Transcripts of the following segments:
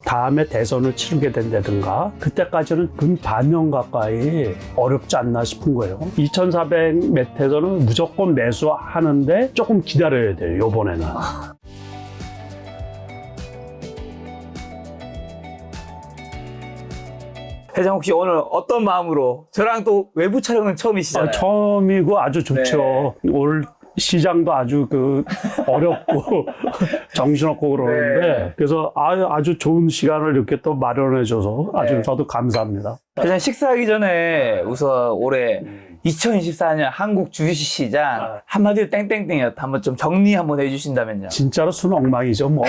다음에 대선을 치르게 된다든가 그때까지는 근 반년 가까이 어렵지 않나 싶은 거예요. 2400 매트에서는 무조건 매수하는데 조금 기다려야 돼요. 요번에는. 회장 혹시 오늘 어떤 마음으로 저랑 또 외부 촬영은 처음이시잖아요. 처음이고 아주 좋죠. 올 시장도 아주 어렵고 정신없고 그러는데 그래서 아주 좋은 시간을 이렇게 또 마련해줘서 아주 저도 감사합니다. 회장 식사하기 전에 우선 올해 2024년 한국 주식시장 한마디로 땡땡땡이었다. 한번 좀 정리 한번 해주신다면요. 진짜로 순 엉망이죠, 뭐.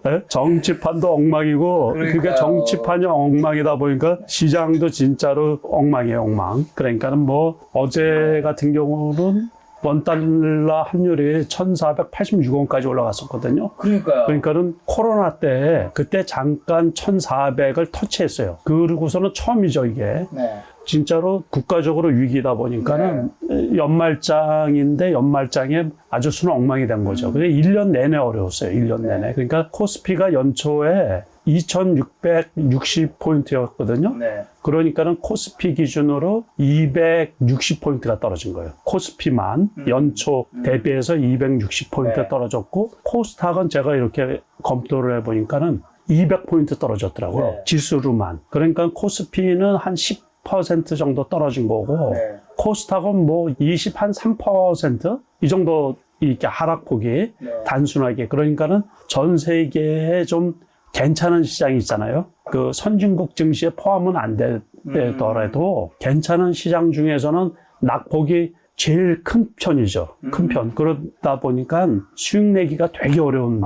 네? 정치판도 엉망이고, 그게 정치판이 엉망이다 보니까 시장도 진짜로 엉망이에요, 엉망. 그러니까는 뭐, 어제 같은 경우는 원달러 환율이 1486원까지 올라갔었거든요. 그러니까요. 그러니까는 코로나 때, 그때 잠깐 1400을 터치했어요. 그러고서는 처음이죠, 이게. 네. 진짜로 국가적으로 위기다 보니까는 연말장인데 연말장에 아주 순 엉망이 된 거죠. 근데 1년 내내 어려웠어요. 1년 내내. 그러니까 코스피가 연초에 2660포인트였거든요. 네. 그러니까는 코스피 기준으로 260포인트가 떨어진 거예요. 코스피만 연초 대비해서 260포인트 떨어졌고, 코스닥은 제가 이렇게 검토를 해보니까는 200포인트 떨어졌더라고요. 지수로만. 그러니까 코스피는 한 10% 정도 떨어진 거고, 코스닥은 뭐 3%? 이 정도 이렇게 하락폭이 단순하게. 그러니까는 전 세계에 좀 괜찮은 시장이 있잖아요. 그 선진국 증시에 포함은 안 되더라도 괜찮은 시장 중에서는 낙폭이 제일 큰 편이죠. 큰 편. 그러다 보니까 수익 내기가 되게 어려운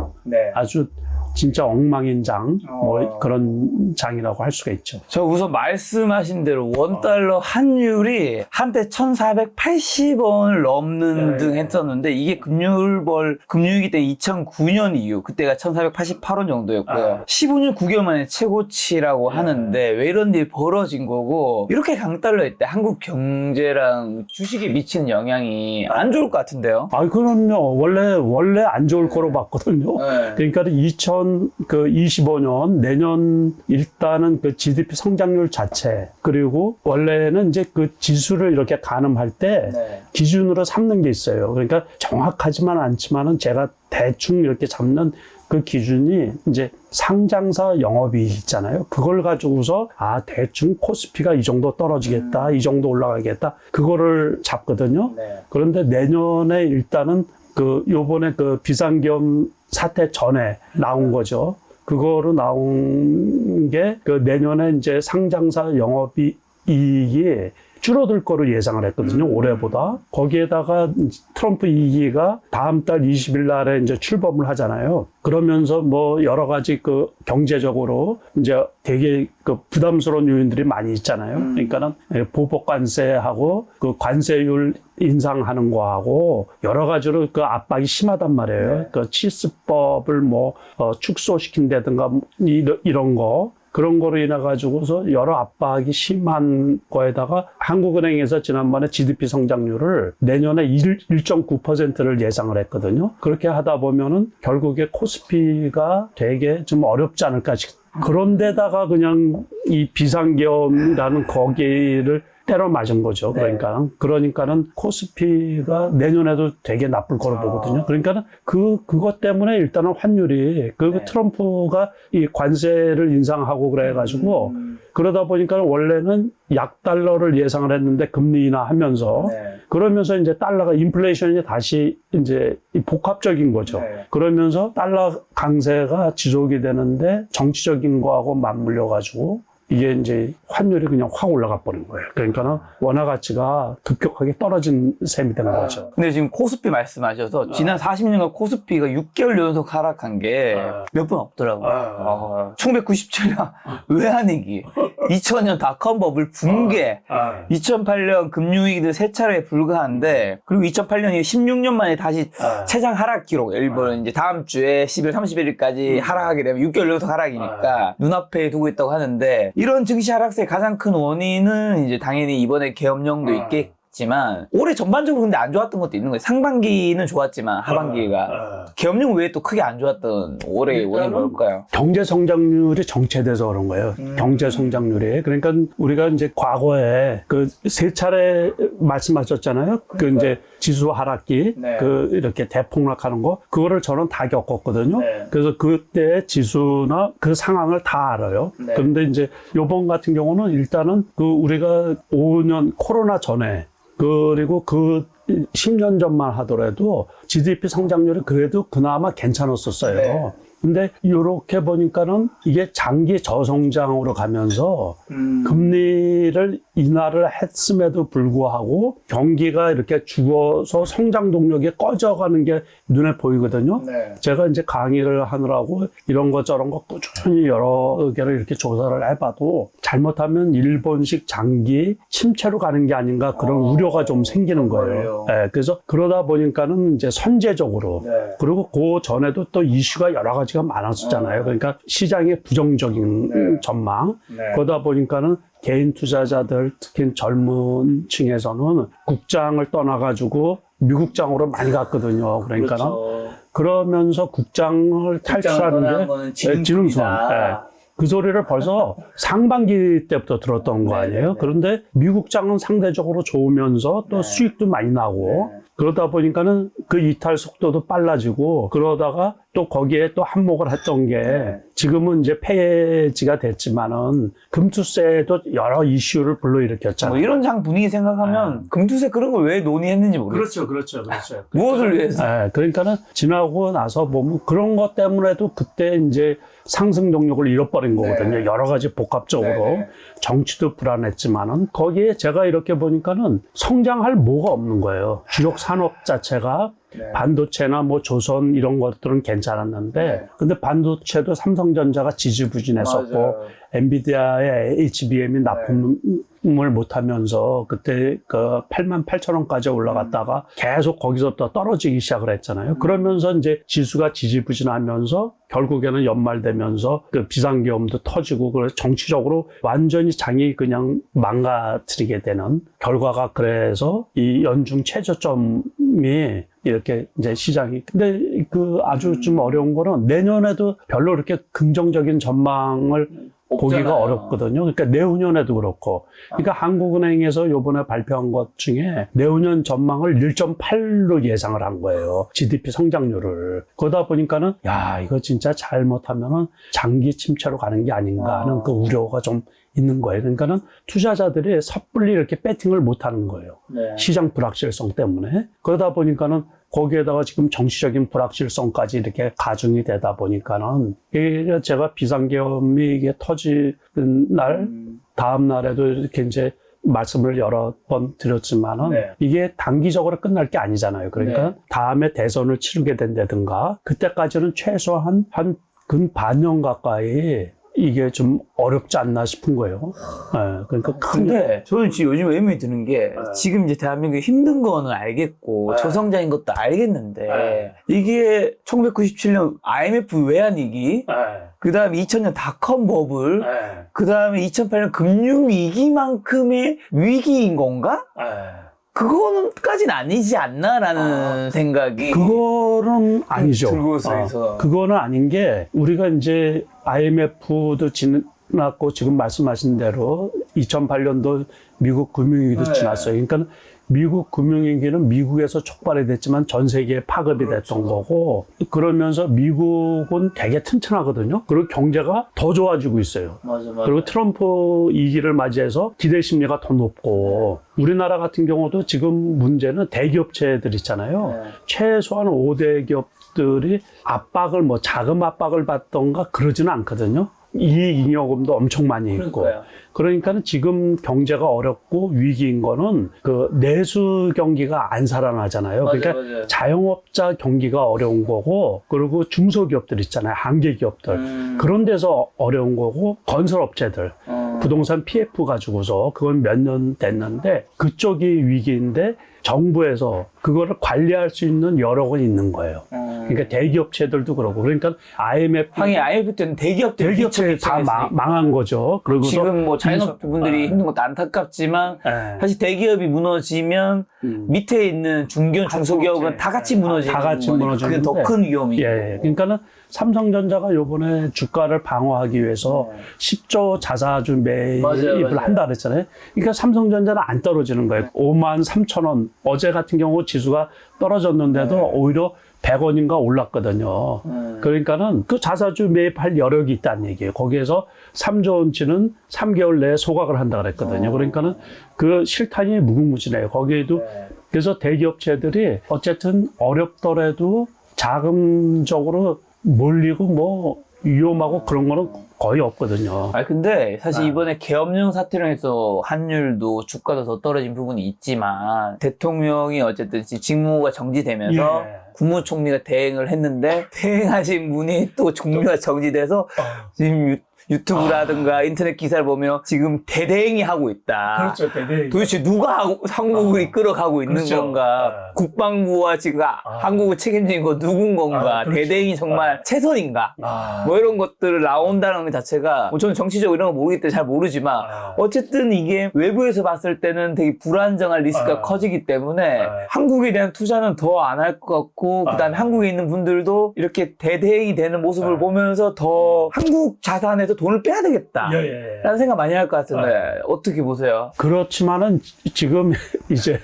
아주 진짜 엉망인 장, 뭐 그런 장이라고 할 수가 있죠. 저 우선 말씀하신 대로 원달러 환율이 한때 1480원을 넘는 등 했었는데, 이게 금융위기 때 2009년 이후, 그때가 1488원 정도였고요. 15년 9개월 만에 최고치라고 하는데, 왜 이런 일이 벌어진 거고, 이렇게 강달러일 때 한국 경제랑 주식에 미치는 영향이 안 좋을 것 같은데요? 그럼요. 원래 안 좋을 거로 봤거든요. 그러니까 2025년 내년 일단은 그 GDP 성장률 자체, 그리고 원래는 이제 그 지수를 이렇게 가늠할 때 기준으로 삼는 게 있어요. 그러니까 정확하지만 않지만은 제가 대충 이렇게 잡는 그 기준이 이제 상장사 영업이익 있잖아요. 그걸 가지고서 대충 코스피가 이 정도 떨어지겠다, 이 정도 올라가겠다, 그거를 잡거든요. 그런데 내년에 일단은 요번에 비상계엄 사태 전에 나온 거죠. 그거로 나온 게 내년에 이제 상장사 영업이익이 줄어들 거로 예상을 했거든요. 올해보다. 거기에다가 트럼프 2기가 다음 달 20일 날에 이제 출범을 하잖아요. 그러면서 뭐 여러 가지 경제적으로 이제 되게 부담스러운 요인들이 많이 있잖아요. 그러니까는 보복 관세하고 관세율 인상하는 거하고 여러 가지로 압박이 심하단 말이에요. 치수법을 축소시킨다든가 이런 거. 그런 거로 인해 가지고서 여러 압박이 심한 거에다가 한국은행에서 지난번에 GDP 성장률을 내년에 1.9%를 예상을 했거든요. 그렇게 하다 보면은 결국에 코스피가 되게 좀 어렵지 않을까 싶. 그런데다가 그냥 이 비상계엄이라는 거기를 때려 맞은 거죠. 그러니까는 코스피가 내년에도 되게 나쁠 거로 보거든요. 그러니까는 그것 때문에 일단은 환율이 트럼프가 이 관세를 인상하고 그래가지고 그러다 보니까 원래는 약달러를 예상을 했는데 금리 인하하면서 그러면서 이제 달러가 인플레이션이 다시 이제 복합적인 거죠. 그러면서 달러 강세가 지속이 되는데 정치적인 거하고 맞물려 가지고 이게 이제 환율이 그냥 확 올라가 버린 거예요. 그러니까는 원화 가치가 급격하게 떨어진 셈이 되는 거죠. 근데 지금 코스피 말씀하셔서 지난 40년간 코스피가 6개월 연속 하락한 게 몇 번 없더라고요. 1997년 외환위기, 2000년 닷컴 버블 붕괴, 2008년 금융위기도 세 차례에 불과한데, 그리고 2008년이 16년 만에 다시 최장 하락 기록. 일본은 이제 다음 주에 10월 31일까지 하락하게 되면 6개월 연속 하락이니까 눈앞에 두고 있다고 하는데, 이런 증시 하락세의 가장 큰 원인은 이제 당연히 이번에 계엄령도 좋았지만 올해 전반적으로 근데 안 좋았던 것도 있는 거예요. 상반기는 좋았지만 하반기가 계엄령 외에 또 크게 안 좋았던 올해의 원인이 뭘까요? 경제 성장률이 정체돼서 그런 거예요. 경제 성장률이. 그러니까 우리가 이제 과거에 그 세 차례 말씀하셨잖아요. 그 이제 지수 하락기, 네. 그 이렇게 대폭락하는 거, 그거를 저는 다 겪었거든요. 네. 그래서 그때 지수나 그 상황을 다 알아요. 네. 그런데 이제 요번 같은 경우는 일단은 그 우리가 5년 코로나 전에 그리고 그 10년 전만 하더라도 GDP 성장률이 그래도 그나마 괜찮았었어요. 네. 근데 이렇게 보니까는 이게 장기 저성장으로 가면서 금리를 인하를 했음에도 불구하고 경기가 이렇게 죽어서 성장 동력이 꺼져가는 게 눈에 보이거든요. 네. 제가 이제 강의를 하느라고 이런 것 저런 거 꾸준히 여러 개를 이렇게 조사를 해봐도 잘못하면 일본식 장기 침체로 가는 게 아닌가 그런 우려가 좀 생기는 거예요. 네, 그래서 그러다 보니까는 이제 선제적으로 네. 그리고 그 전에도 또 이슈가 여러 가지가 많았었잖아요. 그러니까 시장의 부정적인 전망. 그러다 보니까는 개인 투자자들, 특히 젊은 층에서는 국장을 떠나가지고 미국장으로 많이 갔거든요. 그러니까는 그러면서 국장을 탈출하는 게 지능선. 네. 그 소리를 벌써 상반기 때부터 들었던 거 아니에요? 그런데 미국장은 상대적으로 좋으면서 또 수익도 많이 나고 그러다 보니까는 그 이탈 속도도 빨라지고 그러다가 또 거기에 또 한몫을 했던 게 지금은 이제 폐지가 됐지만은 금투세도 여러 이슈를 불러일으켰잖아요. 뭐 이런 장 분위기 생각하면 금투세 그런 걸 왜 논의했는지 모르겠어요. 그렇죠. 무엇을 위해서? 네, 그러니까는 지나고 나서 보면 그런 것 때문에도 그때 이제 상승 동력을 잃어버린 거거든요. 여러 가지 복합적으로 정치도 불안했지만은 거기에 제가 이렇게 보니까는 성장할 뭐가 없는 거예요. 주력 산업 자체가 반도체나 뭐 조선 이런 것들은 괜찮았는데 근데 반도체도 삼성전자가 지지부진했었고 엔비디아의 HBM이 납품을 못하면서 그때 그 88,000원까지 올라갔다가 계속 거기서부터 떨어지기 시작을 했잖아요. 그러면서 이제 지수가 지지부진하면서 결국에는 연말되면서 그 비상계엄도 터지고 그래서 정치적으로 완전히 장이 그냥 망가뜨리게 되는 결과가 그래서 이 연중 최저점이 이렇게 이제 시장이 근데 그 아주 좀 어려운 거는 내년에도 별로 그렇게 긍정적인 전망을 보기가 어렵거든요. 그러니까 내후년에도 그렇고. 그러니까 한국은행에서 요번에 발표한 것 중에 내후년 전망을 1.8로 예상을 한 거예요. GDP 성장률을. 그러다 보니까는 야, 이거 진짜 잘못하면은 장기 침체로 가는 게 아닌가 하는 그 우려가 좀 있는 거예요. 그러니까는 투자자들이 섣불리 이렇게 배팅을 못 하는 거예요. 시장 불확실성 때문에. 그러다 보니까는 거기에다가 지금 정치적인 불확실성까지 이렇게 가중이 되다 보니까는 이게 제가 비상계엄이 이게 터지는 날 다음 날에도 이렇게 이제 말씀을 여러 번 드렸지만은 이게 단기적으로 끝날 게 아니잖아요. 그러니까 다음에 대선을 치르게 된다든가 그때까지는 최소한 한 근 반년 가까이 이게 좀 어렵지 않나 싶은 거예요. 네, 그러니까 근데 저는 지금 요즘 의문이 드는 게 지금 이제 대한민국이 힘든 거는 알겠고 저성장인 것도 알겠는데 이게 1997년 IMF 외환위기 그 다음에 2000년 닷컴 버블 그 다음에 2008년 금융위기만큼의 위기인 건가? 그거는까지는 아니지 않나라는 생각이 그거는 아니죠. 들고서 그거는 아닌 게 우리가 이제 IMF도 지났고 지금 말씀하신 대로 2008년도 미국 금융위기도 지났어요. 그러니까 미국 금융위기는 미국에서 촉발이 됐지만 전 세계에 파급이 됐던 거고 그러면서 미국은 되게 튼튼하거든요. 그리고 경제가 더 좋아지고 있어요. 그리고 트럼프 2기를 맞이해서 기대 심리가 더 높고 우리나라 같은 경우도 지금 문제는 대기업체들 있잖아요. 최소한 5대 기업들이 압박을 뭐 자금 압박을 받던가 그러지는 않거든요. 이익잉여금도 엄청 많이 있고. 그러니까는 지금 경제가 어렵고 위기인 거는 그 내수 경기가 안 살아나잖아요. 그러니까 자영업자 경기가 어려운 거고, 그리고 중소기업들 있잖아요. 한계 기업들. 그런 데서 어려운 거고, 건설업체들. 부동산 PF 가지고서 그건 몇 년 됐는데 그쪽이 위기인데 정부에서 그거를 관리할 수 있는 여력은 있는 거예요. 그러니까 대기업체들도 그러고 그러니까 IMF IMF 때는 대기업들이 대기업체 다 망한 거죠. 그리고 지금 뭐 자영업분들이 힘든 것도 안타깝지만 사실 대기업이 무너지면 밑에 있는 중견 중소기업은 다 같이 무너지는 다 같이 무너지는데 그게 더 큰 위험이에요. 예, 그러니까는 삼성전자가 요번에 주가를 방어하기 위해서 10조 자사주 매입을 한다 그랬잖아요. 그러니까 삼성전자는 안 떨어지는 거예요. 53,000원. 어제 같은 경우 지수가 떨어졌는데도 오히려 100원인가 올랐거든요. 그러니까는 그 자사주 매입할 여력이 있다는 얘기예요. 거기에서 3조 원치는 3개월 내에 소각을 한다 그랬거든요. 그러니까는 그 실탄이 무궁무진해요. 거기에도 그래서 대기업체들이 어쨌든 어렵더라도 자금적으로 몰리고 뭐 위험하고 그런 거는 거의 없거든요. 근데 사실 이번에 계엄령 사태로 해서 환율도 주가도 더 떨어진 부분이 있지만 대통령이 어쨌든 직무가 정지되면서 국무총리가 대행을 했는데 대행하신 분이 또 종료가 정지돼서 지금 유튜브라든가 인터넷 기사를 보면 지금 대대행이 하고 있다. 그렇죠, 대대행. 도대체 누가 한국을 이끌어가고 있는 그렇죠. 건가? 국방부와 지금 한국을 책임지는 거 누군 건가? 그렇죠. 대대행이 정말 최선인가? 뭐 이런 것들을 나온다는 것 자체가 뭐 저는 정치적으로 이런 거 모르기 때문에 잘 모르지만 어쨌든 이게 외부에서 봤을 때는 되게 불안정한 리스크가 커지기 때문에 한국에 대한 투자는 더 안 할 것 같고 그다음에 한국에 있는 분들도 이렇게 대대행이 되는 모습을 보면서 더 한국 자산에서 돈을 빼야 되겠다 라는 생각 많이 할 것 같은데 어떻게 보세요? 그렇지만은 지금 이제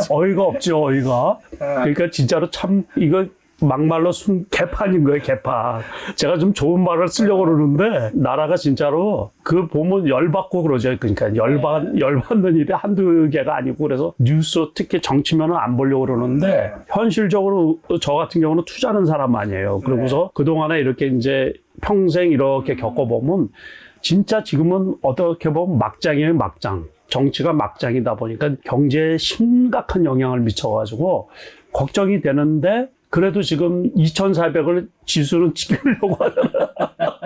어이가 없죠, 어이가. 그러니까 진짜로 참 이거 막말로 개판인 거예요, 개판. 제가 좀 좋은 말을 쓰려고 그러는데 나라가 진짜로 그 보면 열받고 그러죠. 그러니까 열받는 일이 한두 개가 아니고 그래서 뉴스 특히 정치면은 안 보려고 그러는데 현실적으로 저 같은 경우는 투자하는 사람 아니에요. 그러고서 그동안에 이렇게 이제 평생 이렇게 겪어보면 진짜 지금은 어떻게 보면 막장이에요, 막장. 정치가 막장이다 보니까 경제에 심각한 영향을 미쳐가지고 걱정이 되는데 그래도 지금 2,400을 지수는 지키려고 하잖아요.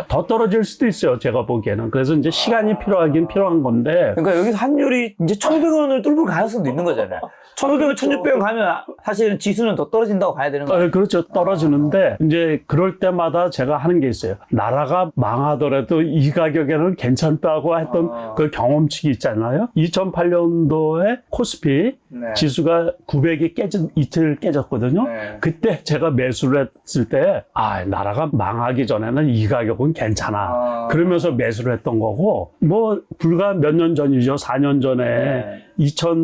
더 떨어질 수도 있어요, 제가 보기에는. 그래서 이제 시간이 필요하긴 필요한 건데. 그러니까 여기서 환율이 이제 1,500원을 뚫을 가능성도 있는 거잖아요. 1,500원, 1,600원 가면 사실은 지수는 더 떨어진다고 봐야 되는 거예요. 그렇죠. 떨어지는데 이제 그럴 때마다 제가 하는 게 있어요. 나라가 망하더라도 이 가격에는 괜찮다고 했던 그 경험치가 있잖아요. 2008년도에 코스피 지수가 900이 이틀 깨졌거든요. 그때 제가 매수를 했을 때 나라가 망하기 전에는 이 가격은 괜찮아. 그러면서 매수를 했던 거고 뭐 불과 몇 년 전이죠. 4년 전에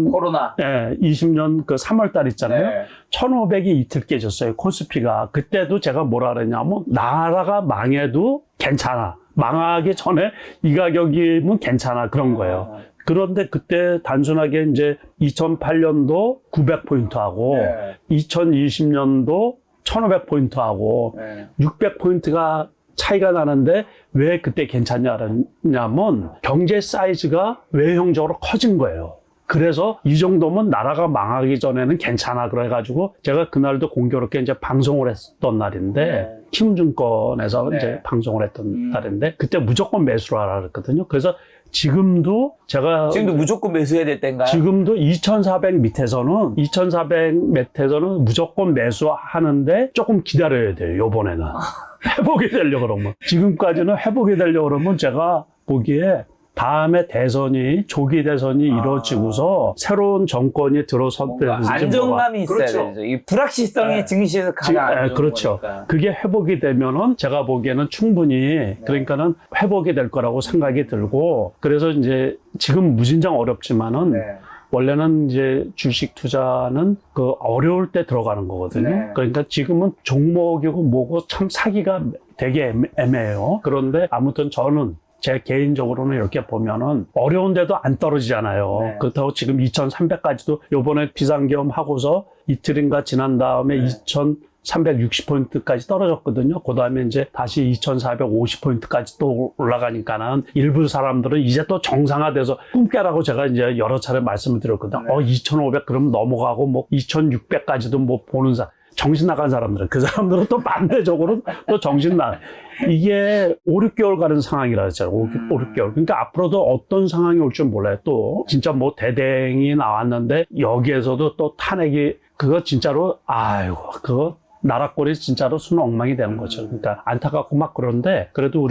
코로나 20년 그 3월 달 있잖아요. 1,500이 이틀 깨졌어요. 코스피가. 그때도 제가 뭐라 그랬냐면 나라가 망해도 괜찮아. 망하기 전에 이 가격이면 괜찮아. 그런 거예요. 그런데 그때 단순하게 이제 2008년도 900포인트하고 2020년도 1500포인트하고 600포인트가 차이가 나는데 왜 그때 괜찮냐면 경제 사이즈가 외형적으로 커진 거예요. 그래서 이 정도면 나라가 망하기 전에는 괜찮아 그래가지고 제가 그날도 공교롭게 이제 방송을 했던 날인데 키움증권에서 이제 방송을 했던 날인데 그때 무조건 매수를 하라 그랬거든요. 그래서 지금도 무조건 매수해야 될 때인가요? 지금도 2,400 밑에서는 무조건 매수하는데 조금 기다려야 돼요. 요번에는 회복이 되려고 그러면 지금까지는 회복이 되려고 그러면 제가 보기에 다음에 조기 대선이 이루어지고서 새로운 정권이 들어선 때 안정감이 있어야 되죠. 이 불확실성이 증시에서 가장 안 좋은 그렇죠. 거니까. 그게 회복이 되면은 제가 보기에는 충분히 그러니까는 회복이 될 거라고 생각이 들고 그래서 이제 지금 무진장 어렵지만은 원래는 이제 주식 투자는 그 어려울 때 들어가는 거거든요. 그러니까 지금은 종목이고 뭐고 참 사기가 되게 애매해요. 그런데 아무튼 저는 제 개인적으로는 이렇게 보면은 어려운데도 안 떨어지잖아요. 그렇다고 지금 2,300까지도 요번에 비상계엄 하고서 이틀인가 지난 다음에 2,360포인트까지 떨어졌거든요. 그 다음에 이제 다시 2,450포인트까지 또 올라가니까는 일부 사람들은 이제 또 정상화돼서 꿈깨라고 제가 이제 여러 차례 말씀을 드렸거든요. 2,500 그럼 넘어가고 뭐 2,600까지도 뭐 보는 정신 나간 사람들은 그 사람들은 또 반대적으로 또 정신 나. 이게 5, 6개월 가는 상황이라 했잖아요. 5, 6개월. 그러니까 앞으로도 어떤 상황이 올 줄 몰라요. 또 진짜 뭐 대댕이 나왔는데 여기에서도 또 탄핵이 그거 진짜로 아이고 그거 나라꼴이 진짜로 수는 엉망이 되는 거죠. 그러니까 안타깝고 막 그런데 그래도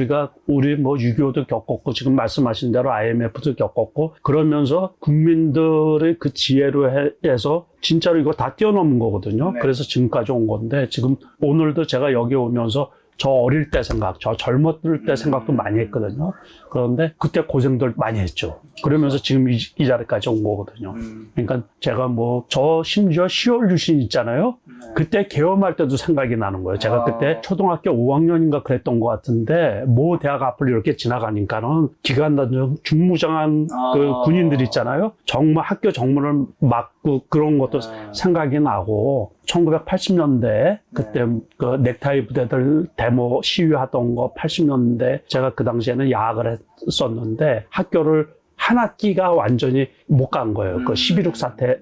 우리 뭐 6.25도 겪었고 지금 말씀하신 대로 IMF도 겪었고 그러면서 국민들의 그 지혜로 해서 진짜로 이거 다 뛰어넘은 거거든요. 네. 그래서 지금까지 온 건데 지금 오늘도 제가 여기 오면서 저 어릴 때 생각, 저 젊었을 때 생각도 많이 했거든요. 그런데 그때 고생들 많이 했죠. 그러면서 지금 이 자리까지 온 거거든요. 그러니까 제가 뭐, 저 심지어 10월 유신 있잖아요. 그때 계엄할 때도 생각이 나는 거예요. 제가 그때 초등학교 5학년인가 그랬던 것 같은데, 모 대학 앞을 이렇게 지나가니까는 기관단장, 중무장한 그 군인들 있잖아요. 정말 학교 정문을 막고 그런 것도 생각이 나고, 1980년대 그때 그 넥타이 부대들 데모 시위하던 거 80년대 제가 그 당시에는 야학을 했었는데 학교를 한 학기가 완전히 못 간 거예요. 그 11.6 사태,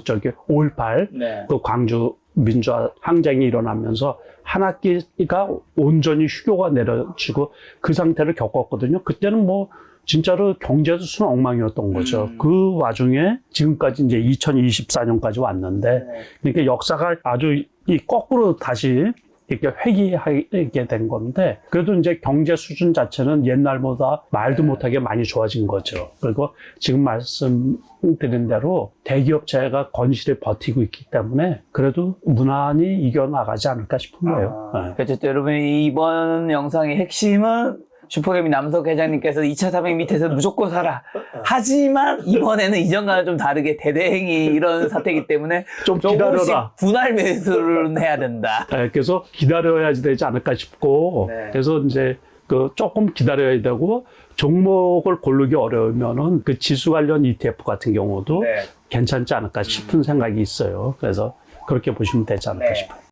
저기 5.18, 네. 그 광주 민주화 항쟁이 일어나면서 한 학기가 온전히 휴교가 내려지고 그 상태를 겪었거든요. 그때는 뭐 진짜로 경제도 수는 엉망이었던 거죠. 그 와중에 지금까지 이제 2024년까지 왔는데, 그러니까 역사가 아주 이 거꾸로 다시 이렇게 회귀하게 된 건데, 그래도 이제 경제 수준 자체는 옛날보다 말도 못하게 많이 좋아진 거죠. 그리고 지금 말씀드린 대로 대기업체가 건실히 버티고 있기 때문에 그래도 무난히 이겨나가지 않을까 싶은 거예요. 네. 어쨌든 여러분 이번 영상의 핵심은 슈퍼개미 남석 회장님께서 2차 산업 밑에서 무조건 살아. 하지만 이번에는 이전과는 좀 다르게 대대행이 이런 사태이기 때문에 좀 기다려라. 분할 매수를 해야 된다. 네, 그래서 기다려야지 되지 않을까 싶고, 네. 그래서 이제 그 조금 기다려야 되고, 종목을 고르기 어려우면은 그 지수 관련 ETF 같은 경우도 네. 괜찮지 않을까 싶은 생각이 있어요. 그래서 그렇게 보시면 되지 않을까 네. 싶어요.